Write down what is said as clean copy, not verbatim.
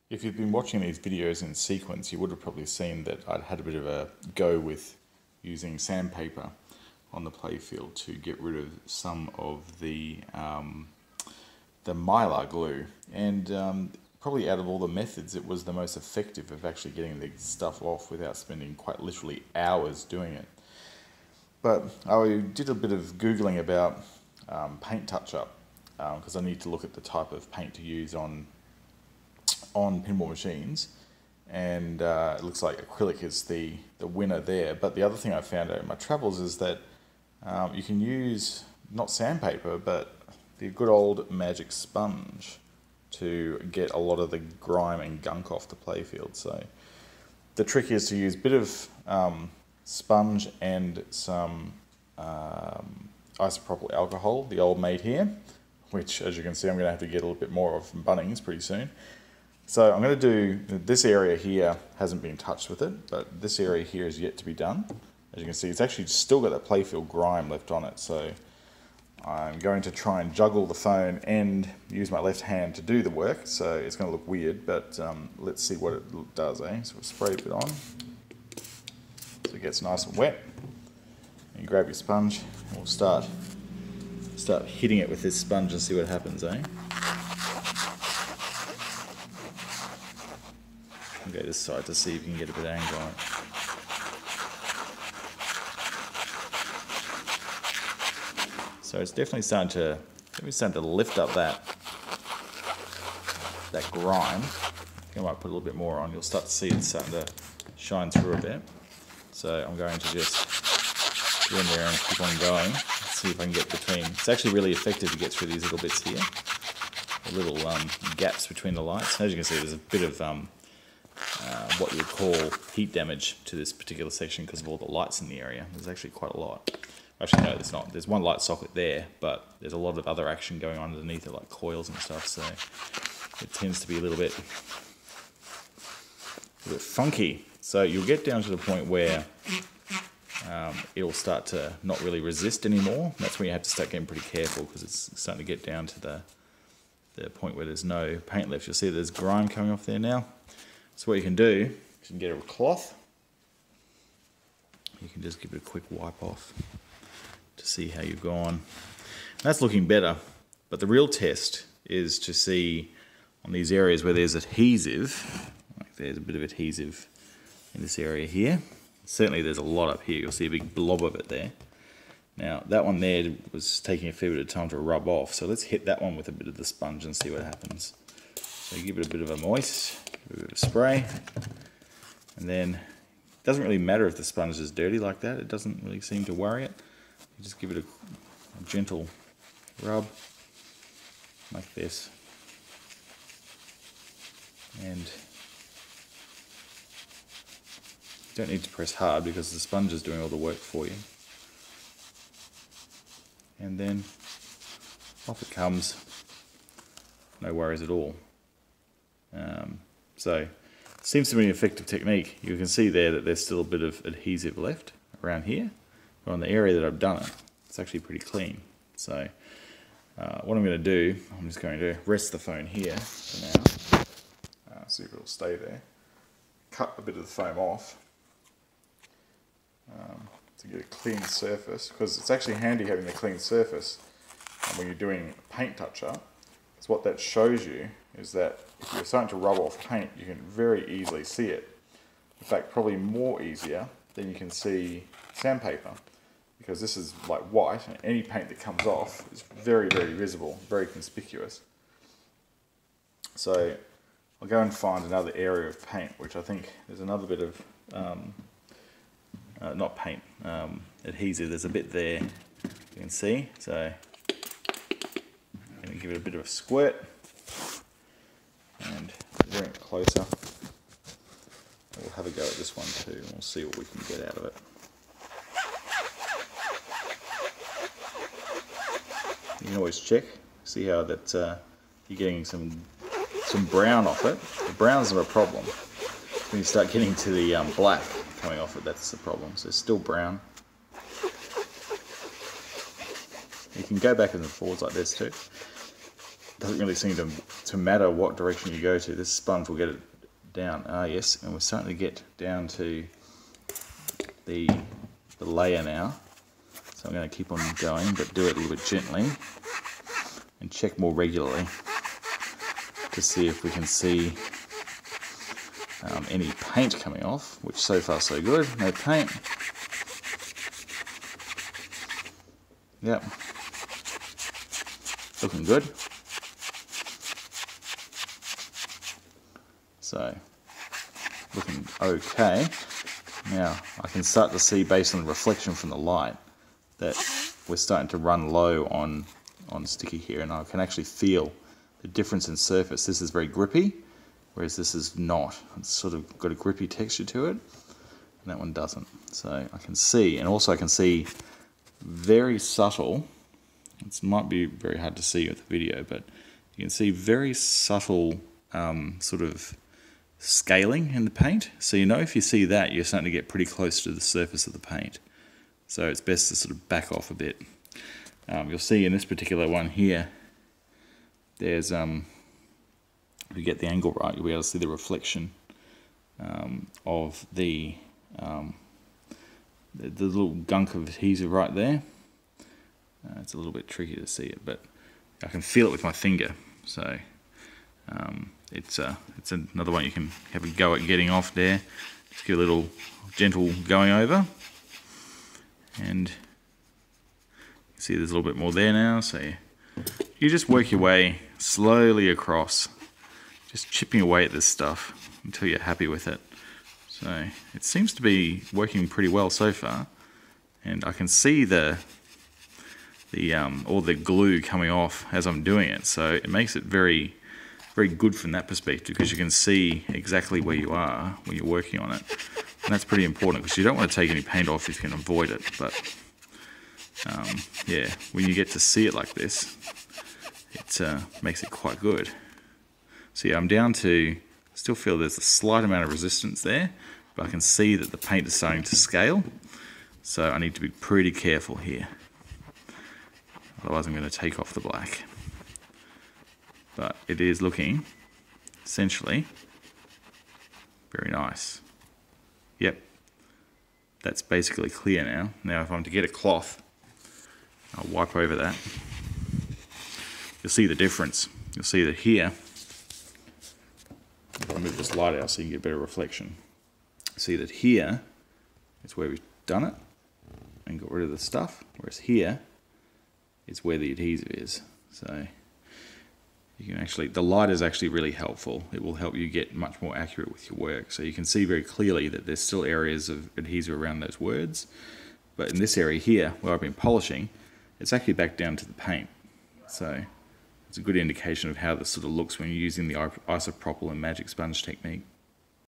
If you've been watching these videos in sequence, you would have probably seen that I'd had a bit of a go with using sandpaper on the playfield to get rid of some of the Mylar glue. And probably out of all the methods, it was the most effective of actually getting the stuff off without spending quite literally hours doing it. But I did a bit of Googling about paint touch-up because I need to look at the type of paint to use on pinball machines, and it looks like acrylic is the winner there. But the other thing I found out in my travels is that you can use not sandpaper but the good old magic sponge to get a lot of the grime and gunk off the playfield. So the trick is to use a bit of sponge and some isopropyl alcohol, the old mate here, which as you can see I'm going to have to get a little bit more of from Bunnings pretty soon. So I'm going to do, this area here hasn't been touched with it, but this area here is yet to be done. As you can see, it's actually still got that playfield grime left on it, so I'm going to try and juggle the phone and use my left hand to do the work, so it's going to look weird, but let's see what it does, eh? So we'll spray a bit on, so it gets nice and wet. And you grab your sponge, and we'll start hitting it with this sponge and see what happens, eh? Go this side to see if you can get a bit of angle on it. So it's definitely starting to lift up that grime. I might put a little bit more on. You'll start to see it's starting to shine through a bit. So I'm going to just go in there and keep on going. See if I can get between. It's actually really effective to get through these little bits here, the little gaps between the lights. As you can see, there's a bit of what you would call heat damage to this particular section because of all the lights in the area. There's actually quite a lot. Actually, no, there's not. There's one light socket there, but there's a lot of other action going on underneath it, like coils and stuff, so it tends to be a little bit funky. So you'll get down to the point where it'll start to not really resist anymore. That's when you have to start getting pretty careful because it's starting to get down to the point where there's no paint left. You'll see there's grime coming off there now. So what you can do is you can get a cloth, you can just give it a quick wipe off to see how you've gone. That's looking better, but the real test is to see on these areas where there's adhesive, like there's a bit of adhesive in this area here. Certainly there's a lot up here, you'll see a big blob of it there. Now that one there was taking a fair bit of time to rub off, so let's hit that one with a bit of the sponge and see what happens. So you give it a bit of a moist, a bit of spray, and then it doesn't really matter if the sponge is dirty like that. It doesn't really seem to worry it. You just give it a gentle rub like this, and you don't need to press hard because the sponge is doing all the work for you. And then off it comes, no worries at all. So it seems to be an effective technique. You can see there that there's still a bit of adhesive left around here, but on the area that I've done it, it's actually pretty clean. So what I'm going to do, I'm just going to rest the phone here for now, see if it'll stay there. Cut a bit of the foam off to get a clean surface, because it's actually handy having a clean surface when you're doing paint touch-up. So what that shows you is that if you're starting to rub off paint, you can very easily see it. In fact, probably more easier than you can see sandpaper, because this is like white, and any paint that comes off is very, very visible, very conspicuous. So I'll go and find another area of paint, which I think there's another bit of, not paint, adhesive. There's a bit there you can see. So I'm going to give it a bit of a squirt and bring it closer. We'll have a go at this one too, and we'll see what we can get out of it. You can always check, see how that you're getting some brown off it. The brown's not a problem. When you start getting to the black coming off it, that's the problem. So it's still brown. You can go back and forwards like this too. doesn't really seem to matter what direction you go to. This sponge will get it down. Ah, yes, and we're starting to get down to the layer now. So I'm going to keep on going, but do it a little bit gently and check more regularly to see if we can see any paint coming off, which so far so good. No paint. Yep. Looking good. So, looking okay. Now, I can start to see, based on the reflection from the light, that we're starting to run low on sticky here, and I can actually feel the difference in surface. This is very grippy, whereas this is not. It's sort of got a grippy texture to it, and that one doesn't. So I can see, and also I can see very subtle, it might be very hard to see with the video, but you can see very subtle sort of scaling in the paint. So you know if you see that, you're starting to get pretty close to the surface of the paint. So it's best to sort of back off a bit. You'll see in this particular one here, there's, if you get the angle right, you'll be able to see the reflection of the little gunk of adhesive right there. It's a little bit tricky to see it, but I can feel it with my finger. So it's another one you can have a go at getting off there. Just give a little gentle going over, and you can see there's a little bit more there now. So you just work your way slowly across, just chipping away at this stuff until you're happy with it. So it seems to be working pretty well so far, and I can see all the glue coming off as I'm doing it. So it makes it very, very good from that perspective, because you can see exactly where you are when you're working on it, and that's pretty important because you don't want to take any paint off if you can avoid it. But yeah, when you get to see it like this, it makes it quite good. So yeah, I'm down to, still feel there's a slight amount of resistance there, but I can see that the paint is starting to scale, so I need to be pretty careful here, otherwise I'm going to take off the black. But it is looking essentially very nice. Yep, that's basically clear now. Now if I'm to get a cloth, I'll wipe over that. You'll see the difference. You'll see that here, I'll move this light out so you can get better reflection. See that here is where we've done it and got rid of the stuff, whereas here is where the adhesive is. So you can actually, the light is actually really helpful. It will help you get much more accurate with your work. So you can see very clearly that there's still areas of adhesive around those words, but in this area here where I've been polishing, it's actually back down to the paint. So it's a good indication of how this sort of looks when you're using the isopropyl and magic sponge technique.